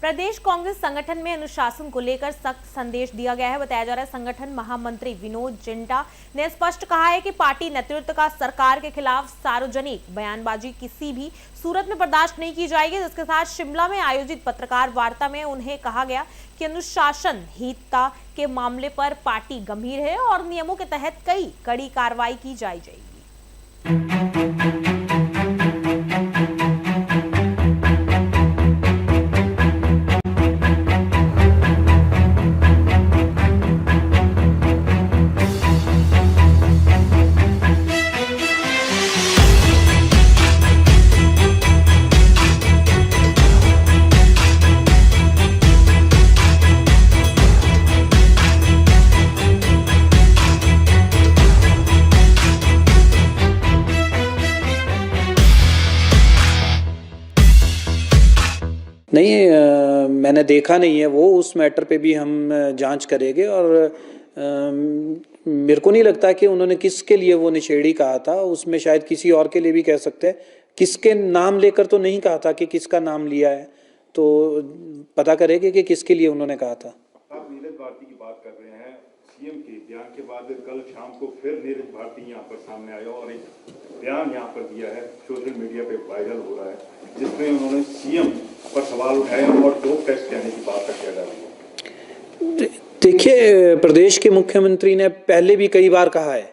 प्रदेश कांग्रेस संगठन में अनुशासन को लेकर सख्त संदेश दिया गया है। बताया जा रहा है संगठन महामंत्री विनोद जिंटा ने स्पष्ट कहा है कि पार्टी नेतृत्व का सरकार के खिलाफ सार्वजनिक बयानबाजी किसी भी सूरत में बर्दाश्त नहीं की जाएगी। जिसके साथ शिमला में आयोजित पत्रकार वार्ता में उन्हें कहा गया कि अनुशासनहीनता के मामले पर पार्टी गंभीर है और नियमों के तहत कड़ी कार्रवाई की जाएगी। नहीं, मैंने देखा नहीं है वो, उस मैटर पे भी हम जांच करेंगे। और मेरे को नहीं लगता कि उन्होंने किसके लिए वो नशेड़ी कहा था, उसमें शायद किसी और के लिए भी कह सकते हैं। किसके नाम लेकर तो नहीं कहा था कि किसका नाम लिया है, तो पता करेंगे कि किसके लिए उन्होंने कहा था। आप नीरज भारती की बात कर रहे हैं, सीएम के बयान के बाद कल शाम को फिर नीरज भारती यहाँ पर सामने आया और एक बयान यहाँ पर दिया है, सोशल मीडिया पे वायरल हो रहा है, जिसमें उन्होंने सीएम पर सवाल उठाए और डोप टेस्ट कहने की बात का कह रहा है। देखिए, प्रदेश के मुख्यमंत्री ने पहले भी कई बार कहा है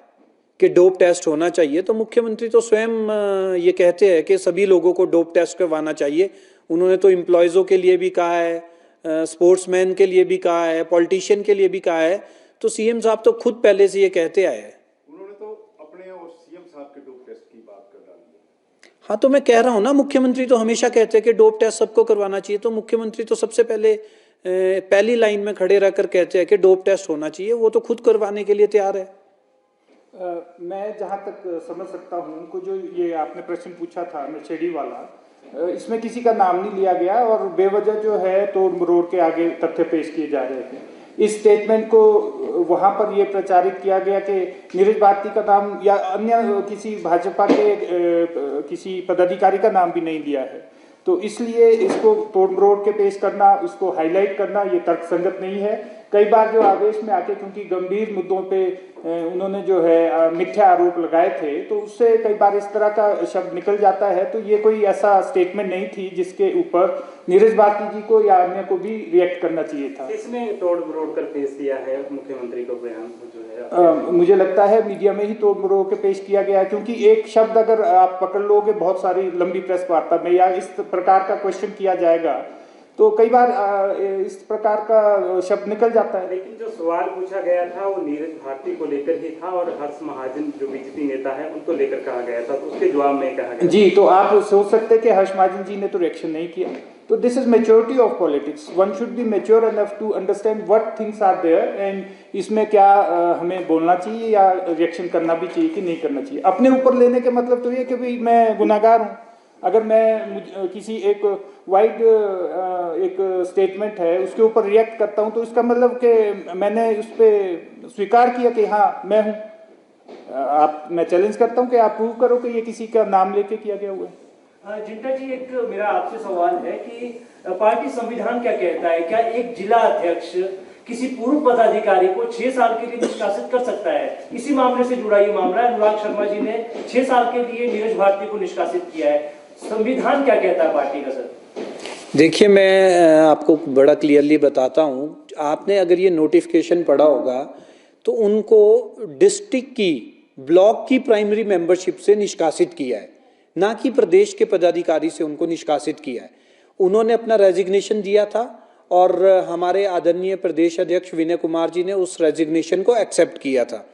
कि डोप टेस्ट होना चाहिए, तो मुख्यमंत्री तो स्वयं ये कहते हैं कि सभी लोगों को डोप टेस्ट करवाना चाहिए। उन्होंने तो एम्प्लॉयज़ों के लिए भी कहा है, स्पोर्ट्समैन के लिए भी कहा है, पॉलिटिशियन के लिए भी कहा है। तो सीएम साहब तो खुद पहले से ये कहते आए हैं। उन्होंने तो अपने और सीएम साहब के डोप टेस्ट की बात कर डाली है। हाँ, तो मैं कह रहा हूँ ना, मुख्यमंत्री तो हमेशा कहते हैं कि डोप टेस्ट सबको करवाना चाहिए। तो मुख्यमंत्री तो सबसे पहले पहली लाइन में खड़े रहकर कहते हैं कि डोप टेस्ट होना चाहिए, वो तो खुद करवाने के लिए तैयार है। मैं जहाँ तक समझ सकता हूँ को जो ये आपने प्रश्न पूछा था नशेड़ी वाला, इसमें किसी का नाम नहीं लिया गया और बेवजह जो है तोड़ मरोड़ के आगे तथ्य पेश किए जा रहे थे। इस स्टेटमेंट को वहाँ पर ये प्रचारित किया गया कि नीरज भारती का नाम या अन्य किसी भाजपा के किसी पदाधिकारी का नाम भी नहीं लिया है। तो इसलिए इसको तोड़ मरोड़ के पेश करना, उसको हाईलाइट करना, ये तर्कसंगत नहीं है। कई बार जो आवेश में आके, क्योंकि गंभीर मुद्दों पे उन्होंने जो है मिथ्या आरोप लगाए थे, तो उससे कई बार इस तरह का शब्द निकल जाता है। तो ये कोई ऐसा स्टेटमेंट नहीं थी जिसके ऊपर नीरज भारती जी को या अन्य को भी रिएक्ट करना चाहिए था। इसमें तोड़ मरोड़ कर पेश दिया है मुख्यमंत्री को बयान जो है। मुझे लगता है मीडिया में ही तोड़ मरोड़ के पेश किया गया, क्योंकि एक शब्द अगर आप पकड़ लोगे बहुत सारी लंबी प्रेस वार्ता में या इस प्रकार का क्वेश्चन किया जाएगा तो कई बार इस प्रकार का शब्द निकल जाता है। लेकिन जो सवाल पूछा गया था वो नीरज भारती को लेकर ही था और हर्ष महाजन जो बीजेपी नेता है उनको लेकर कहा गया था, तो उसके जवाब में कहा गया जी। तो आप सोच सकते हैं कि हर्ष महाजन जी ने तो रिएक्शन नहीं किया। तो this is maturity of politics, one should be mature enough to understand what things are there and इसमें क्या हमें बोलना चाहिए या रिएक्शन करना भी चाहिए कि नहीं करना चाहिए। अपने ऊपर लेने के मतलब तो ये कि भाई मैं गुनाहगार हूँ। अगर मैं किसी एक वाइड एक स्टेटमेंट है उसके ऊपर रिएक्ट करता हूं तो इसका मतलब कि मैंने उस पर स्वीकार किया कि हाँ मैं हूं। मैं चैलेंज करता हूं कि आप प्रूव करो कि ये किसी का नाम लेके किया गया हुआ है। जिंटा जी, एक मेरा आपसे सवाल है कि पार्टी संविधान क्या कहता है? क्या एक जिला अध्यक्ष किसी पूर्व पदाधिकारी को 6 साल के लिए निष्कासित कर सकता है? इसी मामले से जुड़ा ये मामला है। अनुराग शर्मा जी ने 6 साल के लिए नीरज भारती को निष्कासित किया है। संविधान क्या कहता है पार्टी का? सर देखिए, मैं आपको बड़ा क्लियरली बताता हूँ। आपने अगर ये नोटिफिकेशन पढ़ा होगा तो उनको डिस्ट्रिक्ट की, ब्लॉक की प्राइमरी मेंबरशिप से निष्कासित किया है, ना कि प्रदेश के पदाधिकारी से उनको निष्कासित किया है। उन्होंने अपना रेजिग्नेशन दिया था और हमारे आदरणीय प्रदेश अध्यक्ष विनय कुमार जी ने उस रेजिग्नेशन को एक्सेप्ट किया था।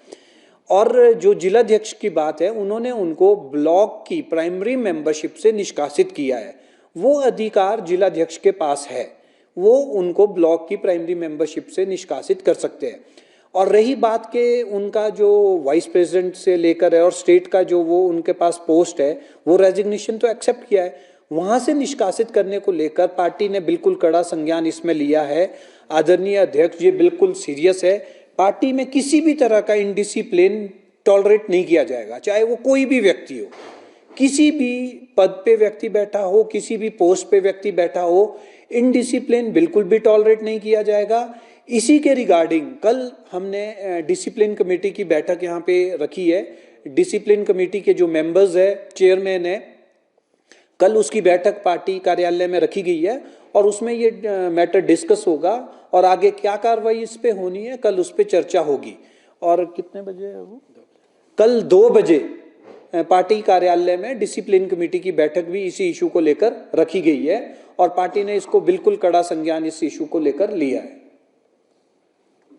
और जो जिलाध्यक्ष की बात है, उन्होंने उनको ब्लॉक की प्राइमरी मेंबरशिप से निष्कासित किया है। वो अधिकार जिलाध्यक्ष के पास है, वो उनको ब्लॉक की प्राइमरी मेंबरशिप से निष्कासित कर सकते हैं। और रही बात के उनका जो वाइस प्रेसिडेंट से लेकर है और स्टेट का जो वो उनके पास पोस्ट है, वो रेजिग्नेशन तो एक्सेप्ट किया है। वहाँ से निष्कासित करने को लेकर पार्टी ने बिल्कुल कड़ा संज्ञान इसमें लिया है। आदरणीय अध्यक्ष जी बिल्कुल सीरियस है। पार्टी में किसी भी तरह का इनडिसिप्लिन टॉलरेट नहीं किया जाएगा, चाहे वो कोई भी व्यक्ति हो, किसी भी पद पे व्यक्ति बैठा हो, किसी भी पोस्ट पे व्यक्ति बैठा हो। इनडिसिप्लिन बिल्कुल भी टॉलरेट नहीं किया जाएगा। इसी के रिगार्डिंग कल हमने डिसिप्लिन कमेटी की बैठक यहाँ पे रखी है। डिसिप्लिन कमेटी के जो मेंबर्स है, चेयरमैन है, कल उसकी बैठक पार्टी कार्यालय में रखी गई है और उसमें ये मैटर डिस्कस होगा और आगे क्या कार्रवाई इस पे होनी है कल उस पे चर्चा होगी। और कितने बजे है वो? कल 2 बजे पार्टी कार्यालय में डिसिप्लिन कमेटी की बैठक भी इसी इशू को लेकर रखी गई है और पार्टी ने इसको बिल्कुल कड़ा संज्ञान इस इशू को लेकर लिया है।